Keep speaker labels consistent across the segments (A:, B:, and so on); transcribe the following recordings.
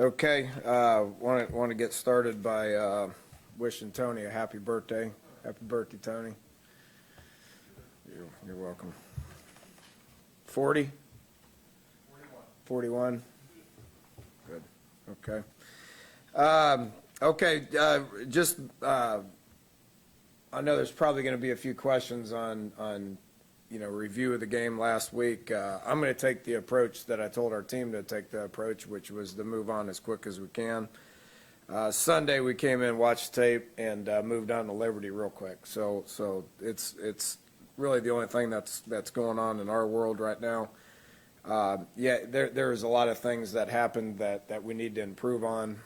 A: Okay, want to get started by wishing Tony a happy birthday. Happy birthday, Tony. You're welcome. 40? 41. Good. Okay. I know there's probably going to be a few questions on review of the game last week. I'm going to take the approach that I told our team to take the approach, which was to move on as quick as we can. Sunday we came in, watched tape, and moved on to Liberty real quick. So it's really the only thing that's going on in our world right now. There's a lot of things that happened that we need to improve on.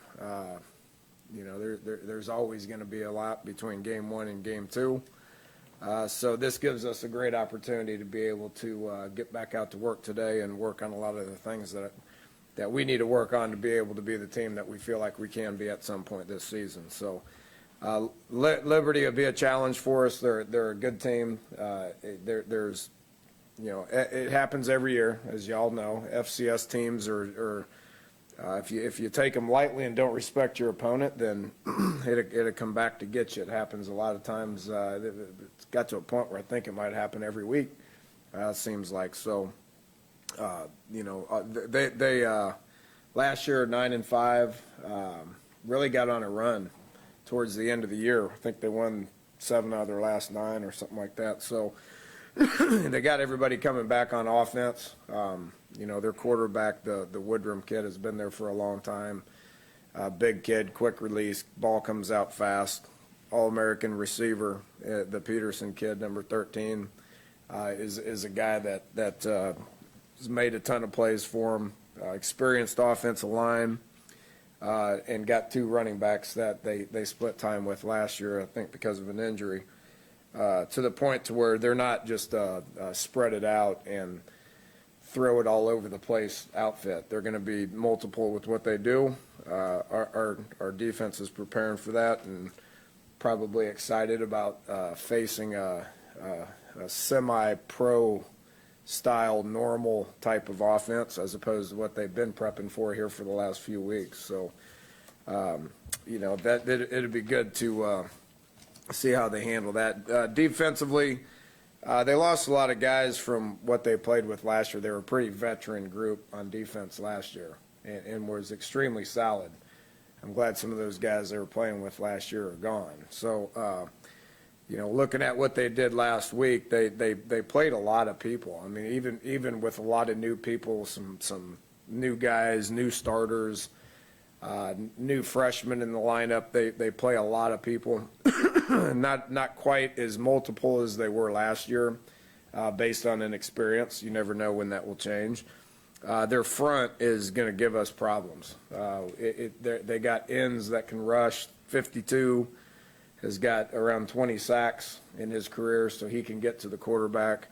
A: There's always going to be a lot between game one and game two. So this gives us a great opportunity to be able to get back out to work today and work on a lot of the things that we need to work on to be able to be the team that we feel like we can be at some point this season. So Liberty will be a challenge for us. They're a good team. It happens every year, as you all know. FCS teams are if you take them lightly and don't respect your opponent, then it'll come back to get you. It happens a lot of times. It's got to a point where I think it might happen every week. It seems like so. They last year 9-5 really got on a run towards the end of the year. I think they won 7 out of their last 9 or something like that. So they got everybody coming back on offense. Their quarterback, the Woodrum kid, has been there for a long time. Big kid, quick release, ball comes out fast. All-American receiver, the Peterson kid, number 13, is a guy that has made a ton of plays for him. Experienced offensive line, and got 2 running backs that they split time with last year, I think, because of an injury. To the point to where they're not just spread it out and throw it all over the place outfit. They're going to be multiple with what they do. Our defense is preparing for that and probably excited about facing a semi-pro style normal type of offense as opposed to what they've been prepping for here for the last few weeks. So, it'd be good to see how they handle that. Defensively, they lost a lot of guys from what they played with last year. They were a pretty veteran group on defense last year and was extremely solid. I'm glad some of those guys they were playing with last year are gone. So, looking at what they did last week, they played a lot of people. I mean, even with a lot of new people, some new guys, new starters, new freshmen in the lineup, they play a lot of people. Not quite as multiple as they were last year, based on inexperience. You never know when that will change. Their front is going to give us problems. They got ends that can rush. 52 has got around 20 sacks in his career, so he can get to the quarterback.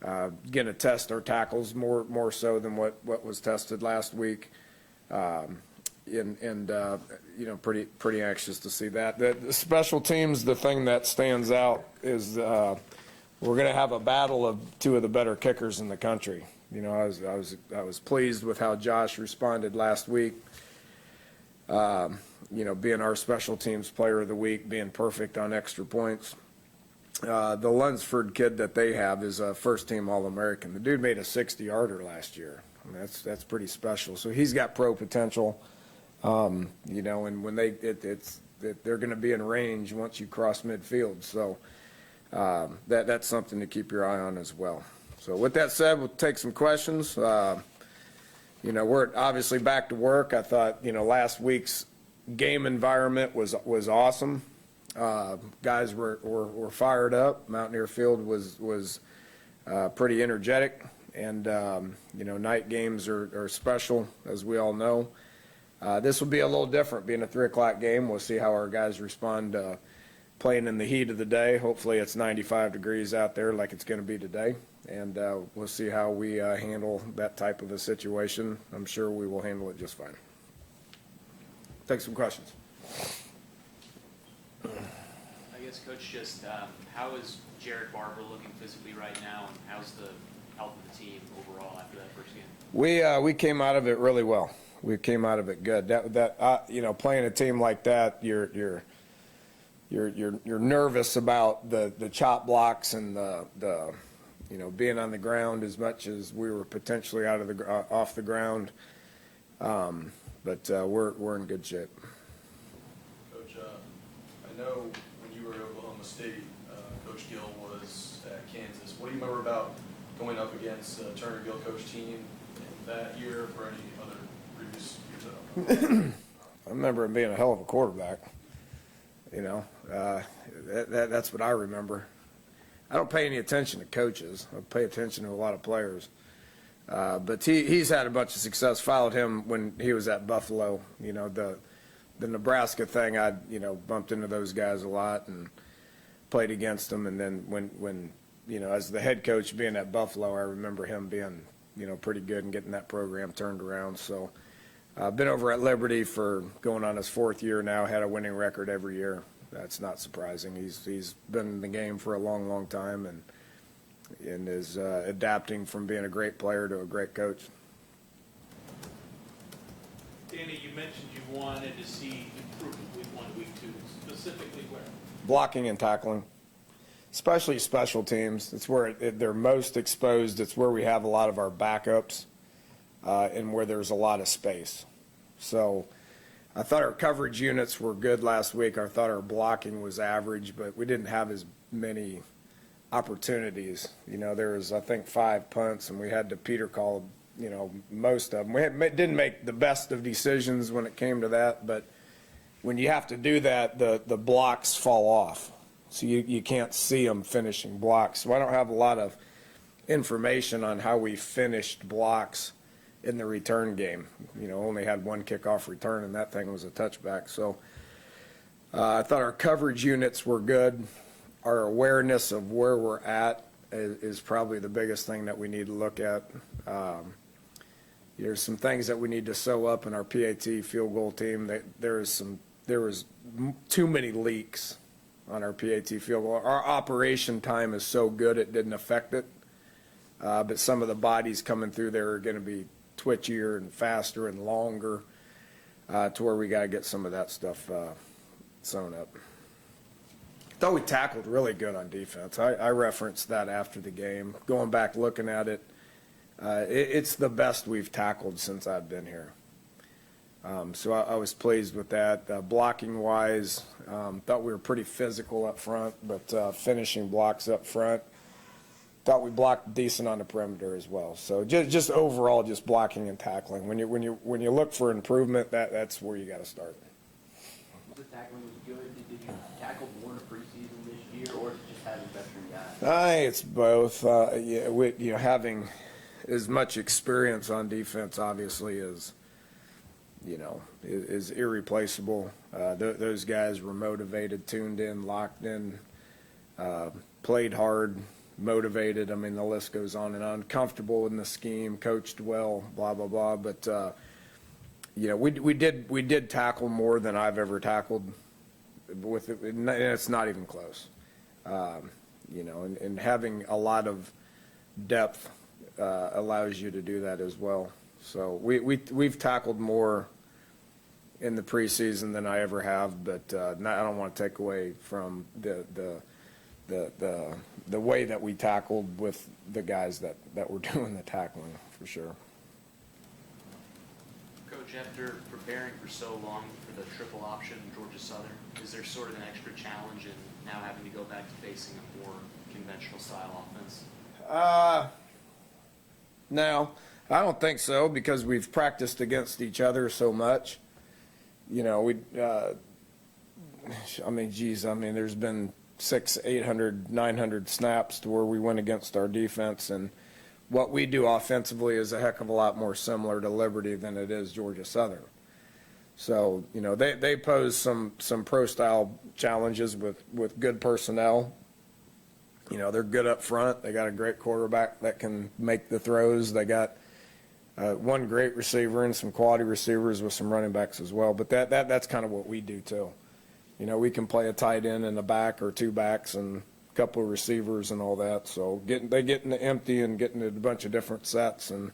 A: Going to test our tackles more so than what was tested last week. Pretty anxious to see that. The special teams, the thing that stands out is we're going to have a battle of 2 of the better kickers in the country. I was pleased with how Josh responded last week. Being our special teams player of the week, being perfect on extra points. The Lunsford kid that they have is a first-team All-American. The dude made a 60-yarder last year. I mean, that's pretty special. So he's got pro potential. And when they're going to be in range once you cross midfield. So that's something to keep your eye on as well. So with that said, we'll take some questions. We're obviously back to work. I thought, last week's game environment was awesome. Guys were fired up. Mountaineer Field was pretty energetic. And, night games are special, as we all know. This will be a little different, being a 3 o'clock game. We'll see how our guys respond playing in the heat of the day. Hopefully it's 95 degrees out there like it's going to be today. And we'll see how we handle that type of a situation. I'm sure we will handle it just fine. Take some questions.
B: I guess, Coach, just how is Jared Barber looking physically right now, and how's the health of the team overall after that first game?
A: We came out of it really well. we came out of it good. Playing a team like that, you're nervous about the chop blocks and the being on the ground as much as we were potentially off the ground. But we're in good shape.
C: Coach, I know when you were at Oklahoma State, Coach Gill was at Kansas. What do you remember about going up against Turner Gill coach team that year for any other previous years?
A: I remember him being a hell of a quarterback. That's what I remember. I don't pay any attention to coaches. I pay attention to a lot of players. But he's had a bunch of success. Followed him when he was at Buffalo. The Nebraska thing, I bumped into those guys a lot and played against them. And then when as the head coach being at Buffalo, I remember him being pretty good and getting that program turned around. So I've been over at Liberty for going on his 4th year now. Had a winning record every year. That's not surprising. He's been in the game for a long, long time and is adapting from being a great player to a great coach.
D: Dana, you mentioned you wanted to see improvement week 1, week 2, specifically where?
A: Blocking and tackling, especially special teams. It's where they're most exposed. It's where we have a lot of our backups and where there's a lot of space. So I thought our coverage units were good last week. I thought our blocking was average, but we didn't have as many opportunities. There was, I think, 5 punts, and we had to Peter call, most of them. We didn't make the best of decisions when it came to that, but when you have to do that, the blocks fall off. So you can't see them finishing blocks. So I don't have a lot of information on how we finished blocks in the return game. Only had 1 kickoff return, and that thing was a touchback. So I thought our coverage units were good. Our awareness of where we're at is probably the biggest thing that we need to look at. There's some things that we need to sew up in our PAT field goal team. There was too many leaks on our PAT field goal. Our operation time is so good it didn't affect it, but some of the bodies coming through there are going to be twitchier and faster and longer, to where we got to get some of that stuff sewn up. I thought we tackled really good on defense. I referenced that after the game. Going back looking at it, it's the best we've tackled since I've been here. So I was pleased with that. Blocking-wise, thought we were pretty physical up front, but finishing blocks up front, thought we blocked decent on the perimeter as well. So just overall, just blocking and tackling. When you look for improvement, that's where you got to start.
E: The tackling was good. Did you tackle more in the preseason this year, or is it just having veteran guys?
A: It's both. Having as much experience on defense, obviously, is irreplaceable. Those guys were motivated, tuned in, locked in, played hard, motivated. I mean, the list goes on and on. Comfortable in the scheme, coached well, blah blah blah. But we did tackle more than I've ever tackled. With it, and it's not even close. And having a lot of depth allows you to do that as well. So we've tackled more in the preseason than I ever have, but I don't want to take away from the way that we tackled with the guys that were doing the tackling, for sure.
B: Coach, after preparing for so long for the triple option Georgia Southern, is there sort of an extra challenge in now having to go back to facing a more conventional style offense?
A: No, I don't think so, because we've practiced against each other so much. There's been 600, 800, 900 snaps to where we went against our defense, and what we do offensively is a heck of a lot more similar to Liberty than it is Georgia Southern. So, they pose some pro-style challenges with good personnel. They're good up front. They got a great quarterback that can make the throws. They got one great receiver and some quality receivers with some running backs as well. But that's kind of what we do too. We can play a tight end in the back or 2 backs and a couple of receivers and all that. So they get into empty and getting into a bunch of different sets, and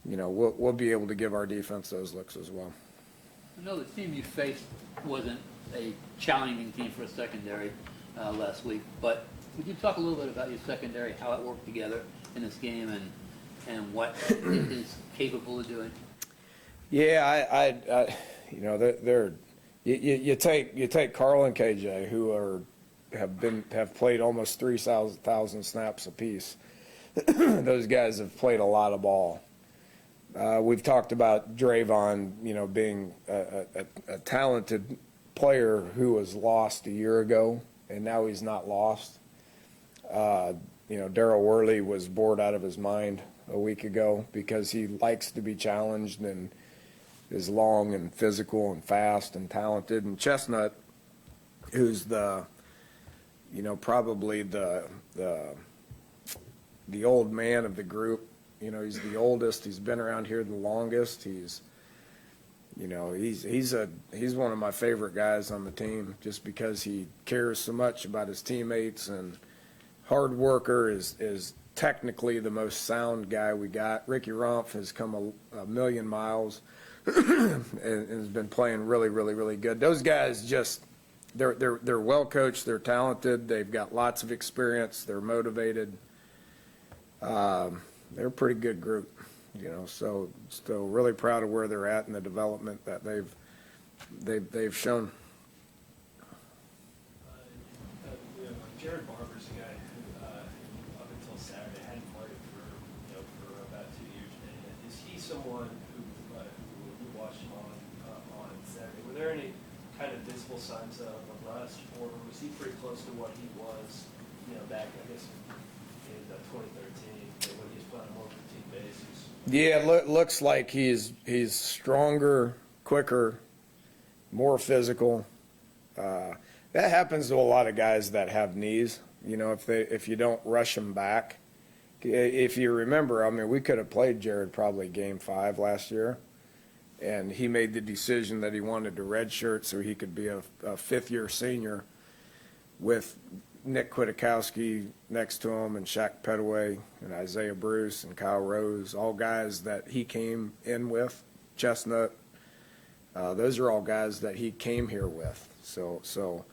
A: we'll be able to give our defense those looks as well.
F: I know the team you faced wasn't a challenging team for a secondary last week, but would you talk a little bit about your secondary, how it worked together in this game, and what it is capable of doing?
A: Yeah, you take Carl and KJ, who have played almost 3,000 snaps apiece. Those guys have played a lot of ball. We've talked about Drayvon, being a talented player who was lost a year ago, and now he's not lost. Darryl Worley was bored out of his mind a week ago because he likes to be challenged and is long and physical and fast and talented. And Chestnut, who's probably the old man of the group. He's the oldest. He's been around here the longest. He's one of my favorite guys on the team just because he cares so much about his teammates, and hard worker, is technically the most sound guy we got. Ricky Rumpf has come a million miles and has been playing really, really, really good. Those guys they're well coached, they're talented, they've got lots of experience, they're motivated. They're a pretty good group, so still really proud of where they're at and the development that they've shown.
G: Jared Barber's a guy who, up until Saturday, hadn't played for about 2 years. And is he someone who you watched him on Saturday? Were there any kind of visible signs of rust, or was he pretty close to what he was, back, I guess, in 2013, when he was playing on a more routine basis?
A: Yeah, looks like he's stronger, quicker, more physical. That happens to a lot of guys that have knees. If you don't rush them back. If you remember, we could have played Jared probably game 5 last year, and he made the decision that he wanted to redshirt so he could be a fifth-year senior with Nick Kwiatkowski next to him, and Shaq Petaway and Isaiah Bruce and Kyle Rose, all guys that he came in with. Chestnut, those are all guys that he came here with. So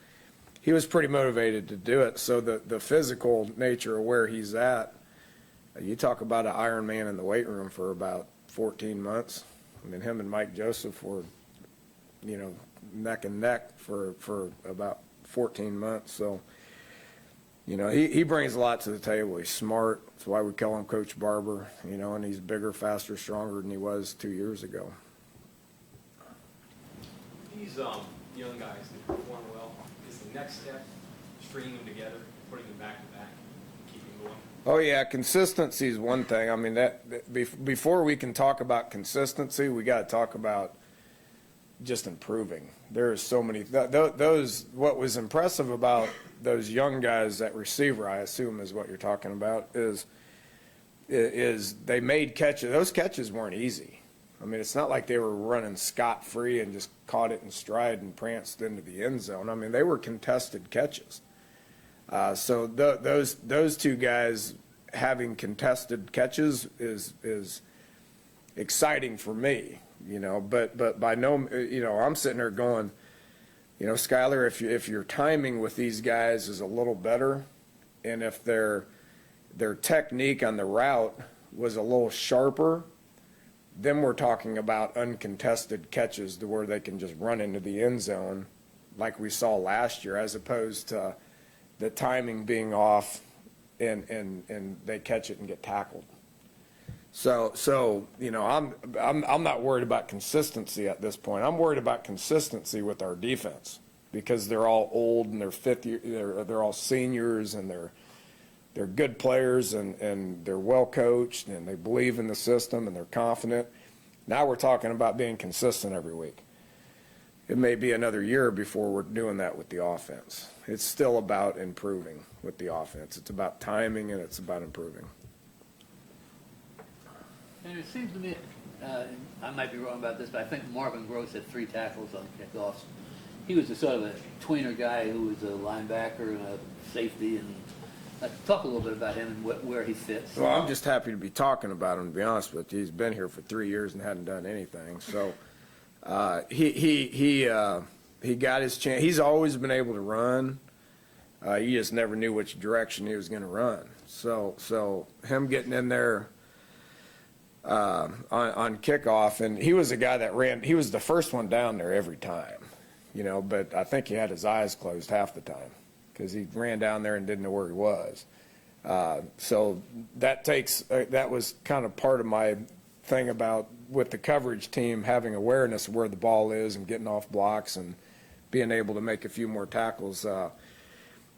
A: he was pretty motivated to do it. So the physical nature of where he's at, you talk about an Iron Man in the weight room for about 14 months. Him and Mike Joseph were, neck and neck for about 14 months. So, he brings a lot to the table. He's smart. That's why we call him Coach Barber, and he's bigger, faster, stronger than he was 2 years ago.
H: These young guys that perform well, is the next step stringing them together, putting them back to back, keeping going?
A: Oh yeah, consistency is one thing. Before we can talk about consistency, we got to talk about just improving. There's so many those. What was impressive about those young guys at receiver, I assume is what you're talking about, is they made catches. Those catches weren't easy. It's not like they were running scot-free and just caught it in stride and pranced into the end zone. They were contested catches. So those two guys having contested catches is exciting for me, But by no, I'm sitting there going, Skyler, if your timing with these guys is a little better, and if their technique on the route was a little sharper, then we're talking about uncontested catches to where they can just run into the end zone like we saw last year, as opposed to the timing being off and they catch it and get tackled. So I'm not worried about consistency at this point. I'm worried about consistency with our defense because they're all old and they're fifth year, they're all seniors, and they're good players, and they're well coached, and they believe in the system, and they're confident. Now we're talking about being consistent every week. It may be another year before we're doing that with the offense. It's still about improving with the offense. It's about timing, and it's about improving.
F: And it seems to me, I might be wrong about this, but I think Marvin Gross had 3 tackles on kickoffs. He was a sort of a tweener guy who was a linebacker and a safety, and Talk a little bit about him and where he fits.
A: Well, I'm just happy to be talking about him, to be honest with you. He's been here for 3 years and hadn't done anything. So he got his chance. He's always been able to run. You just never knew which direction he was going to run. So him getting in there on kickoff, and he was a guy that ran. He was the first one down there every time, But I think he had his eyes closed half the time because he ran down there and didn't know where he was. So that was kind of part of my thing about with the coverage team having awareness of where the ball is and getting off blocks and being able to make a few more tackles.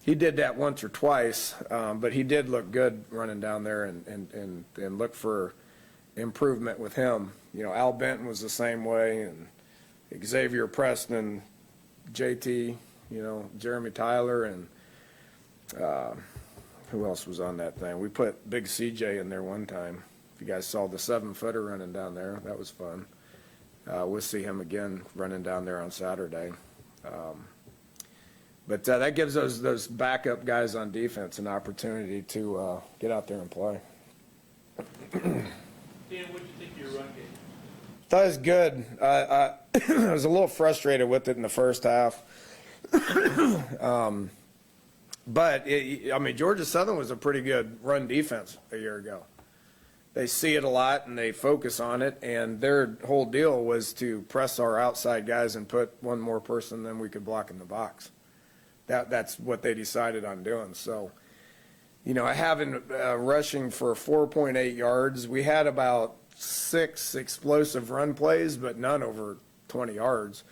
A: He did that once or twice, but he did look good running down there and look for improvement with him. Al Benton was the same way, and Xavier Preston, JT, Jeremy Tyler, and who else was on that thing? We put Big CJ in there one time. If you guys saw the 7-footer running down there, that was fun. We'll see him again running down there on Saturday. But that gives those backup guys on defense an opportunity to get out there and play.
D: Dan, what'd you think of your run game?
A: Thought it was good. I was a little frustrated with it in the first half. But, Georgia Southern was a pretty good run defense a year ago. They see it a lot and they focus on it, and their whole deal was to press our outside guys and put one more person than we could block in the box. That's what they decided on doing. So, having rushing for 4.8 yards, we had about 6 explosive run plays, but none over 20 yards.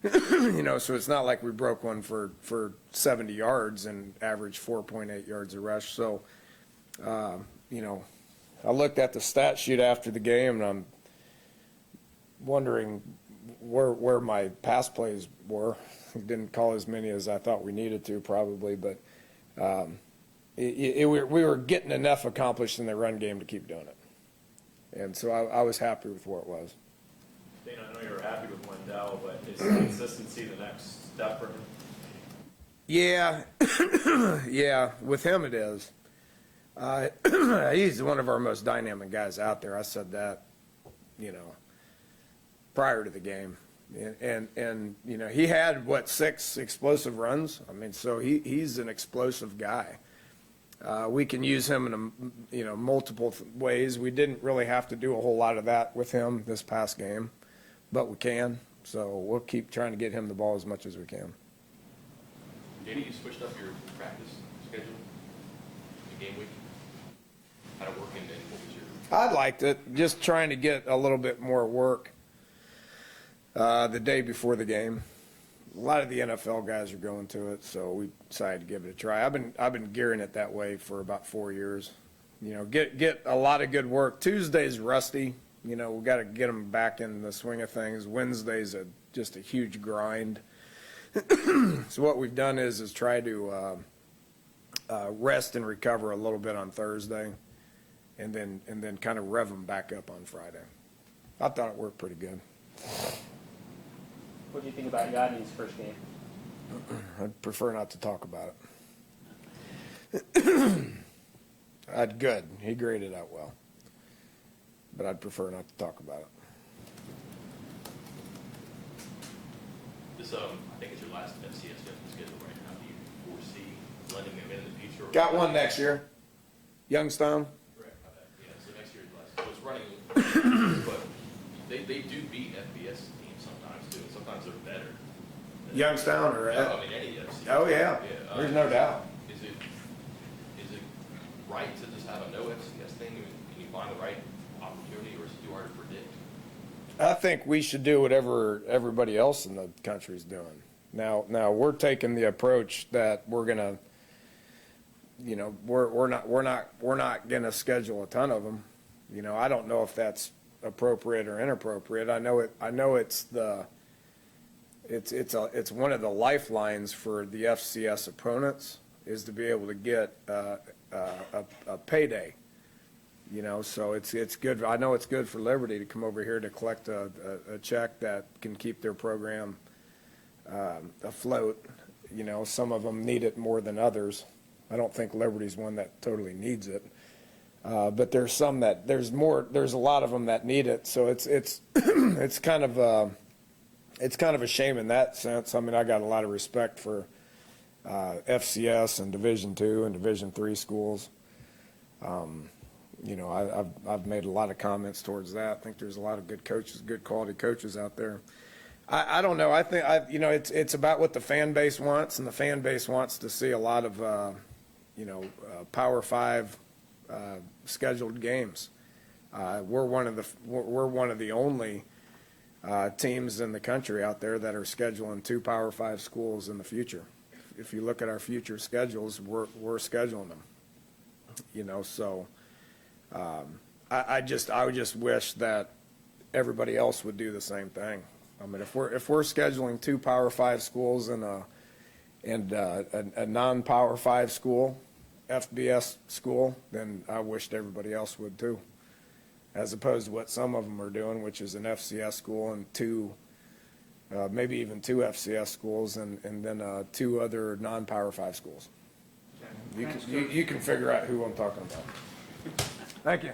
A: So it's not like we broke one for 70 yards and averaged 4.8 yards a rush. So, I looked at the stat sheet after the game, and I'm wondering where my pass plays were. Didn't call as many as I thought we needed to, probably, but we were getting enough accomplished in the run game to keep doing it. And so I was happy with where it was.
I: Dana, I know you're happy with Wendell, but is consistency the next step for him?
A: Yeah, yeah, with him it is. He's one of our most dynamic guys out there. I said that, prior to the game. And he had, 6 explosive runs? So he's an explosive guy. We can use him in, multiple ways. We didn't really have to do a whole lot of that with him this past game, but we can. So we'll keep trying to get him the ball as much as we can.
J: Danny, you switched up your practice schedule, the game week. How'd it work, and what was your...
A: I liked it, just trying to get a little bit more work the day before the game. A lot of the NFL guys are going to it, so we decided to give it a try. I've been gearing it that way for about 4 years. Get a lot of good work. Tuesday's rusty. We got to get them back in the swing of things. Wednesday's just a huge grind. So what we've done is try to rest and recover a little bit on Thursday, and then kind of rev them back up on Friday. I thought it worked pretty good.
E: What do you think about Yadney's first game?
A: I'd prefer not to talk about it. Good. He graded out well. But I'd prefer not to talk about it.
J: This, I think it's your last FCS schedule right now. Do you foresee letting them in the future?
A: Got one next year. Youngstown.
J: Correct. Yeah, so next year's last. So it's running, but they do beat FBS teams sometimes, too. Sometimes they're better.
A: Youngstown or
J: any FCS.
A: Oh, yeah. There's no doubt.
J: Is it right to just have a no FCS thing? Can you find the right opportunity, or is it too hard to predict?
A: I think we should do whatever everybody else in the country is doing. Now we're taking the approach that we're gonna, we're not gonna schedule a ton of them. I don't know if that's appropriate or inappropriate. I know it's one of the lifelines for the FCS opponents is to be able to get a payday. So it's good. I know it's good for Liberty to come over here to collect a check that can keep their program afloat. Some of them need it more than others. I don't think Liberty's one that totally needs it. But there's some that, there's a lot of them that need it. So it's it's kind of a shame in that sense. I mean, I got a lot of respect for FCS and Division II and Division III schools. You know, I've made a lot of comments towards that. I think there's a lot of good coaches, good quality coaches out there. I don't know. I think you know, it's about what the fan base wants, and the fan base wants to see a lot of you know, Power 5 scheduled games. We're one of the only teams in the country out there that are scheduling 2 Power 5 schools in the future. If you look at our future schedules, we're scheduling them. You know, so I would just wish that everybody else would do the same thing. I mean, if we're scheduling 2 Power 5 schools and a non-Power 5 school, FBS school, then I wished everybody else would too. As opposed to what some of them are doing, which is an FCS school and 2, maybe even 2 FCS schools and then 2 other non-Power 5 schools. You can figure out who I'm talking about. Thank you.